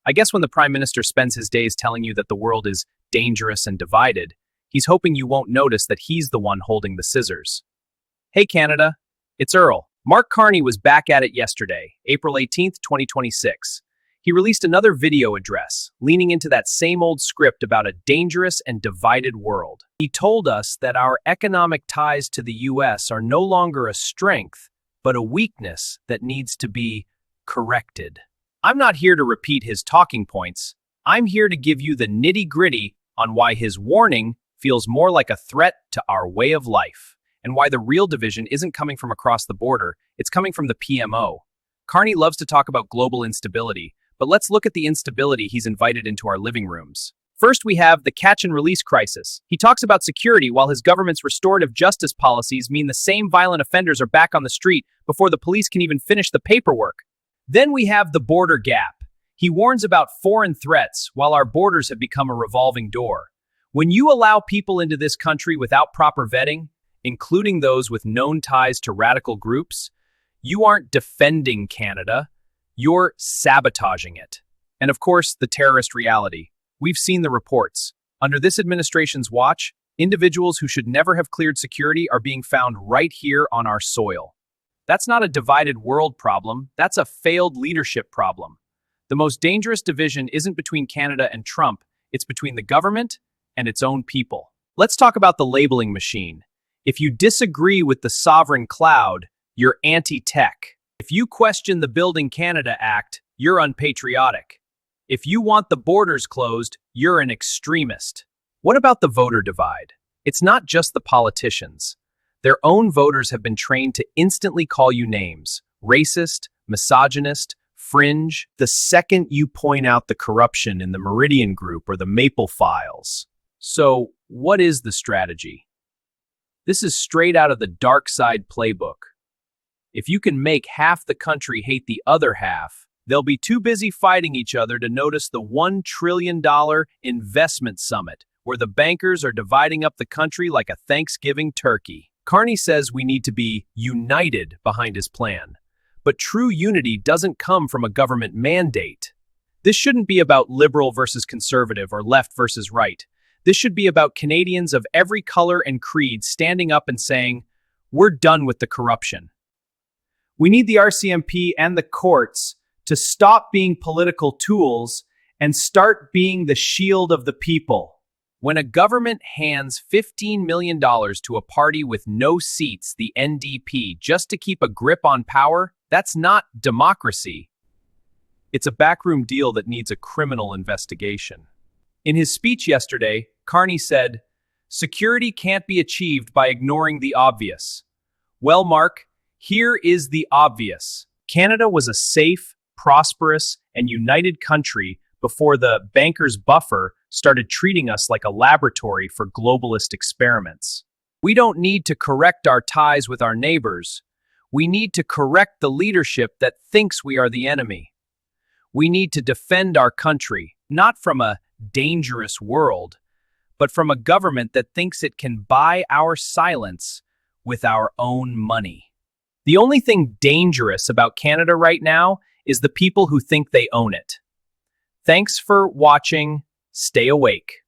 I guess when the Prime Minister spends his days telling you that the world is dangerous and divided, he's hoping you won't notice that he's the one holding the scissors. Hey Canada, it's Earl. Mark Carney was back at it yesterday, April 18th, 2026. He released another video address, leaning into that same old script about a dangerous and divided world. He told us that our economic ties to the US are no longer a strength, but a weakness that needs to be corrected. I'm not here to repeat his talking points. I'm here to give you the nitty-gritty on why his warning feels more like a threat to our way of life, and why the real division isn't coming from across the border, it's coming from the PMO. Carney loves to talk about global instability, but let's look at the instability he's invited into our living rooms. First, we have the catch and release crisis. He talks about security while his government's restorative justice policies mean the same violent offenders are back on the street before the police can even finish the paperwork. Then we have the border gap. He warns about foreign threats while our borders have become a revolving door. When you allow people into this country without proper vetting, including those with known ties to radical groups, you aren't defending Canada, you're sabotaging it. And of course, the terrorist reality. We've seen the reports. Under this administration's watch, individuals who should never have cleared security are being found right here on our soil. That's not a divided world problem, that's a failed leadership problem. The most dangerous division isn't between Canada and Trump, it's between the government and its own people. Let's talk about the labeling machine. If you disagree with the sovereign cloud, you're anti-tech. If you question the Building Canada Act, you're unpatriotic. If you want the borders closed, you're an extremist. What about the voter divide? It's not just the politicians. Their own voters have been trained to instantly call you names: racist, misogynist, fringe, the second you point out the corruption in the Meridian Group or the Maple Files. So, what is the strategy? This is straight out of the dark side playbook. If you can make half the country hate the other half, they'll be too busy fighting each other to notice the $1 trillion investment summit, where the bankers are dividing up the country like a Thanksgiving turkey. Carney says we need to be united behind his plan. But true unity doesn't come from a government mandate. This shouldn't be about liberal versus conservative or left versus right. This should be about Canadians of every color and creed standing up and saying, we're done with the corruption. We need the RCMP and the courts to stop being political tools and start being the shield of the people. When a government hands $15 million to a party with no seats, the NDP, just to keep a grip on power, that's not democracy. It's a backroom deal that needs a criminal investigation. In his speech yesterday, Carney said, "Security can't be achieved by ignoring the obvious." Well, Mark, here is the obvious. Canada was a safe, prosperous, and united country before the bankers' buffer started treating us like a laboratory for globalist experiments. We don't need to correct our ties with our neighbors. We need to correct the leadership that thinks we are the enemy. We need to defend our country, not from a dangerous world, but from a government that thinks it can buy our silence with our own money. The only thing dangerous about Canada right now is the people who think they own it. Thanks for watching. Stay awake.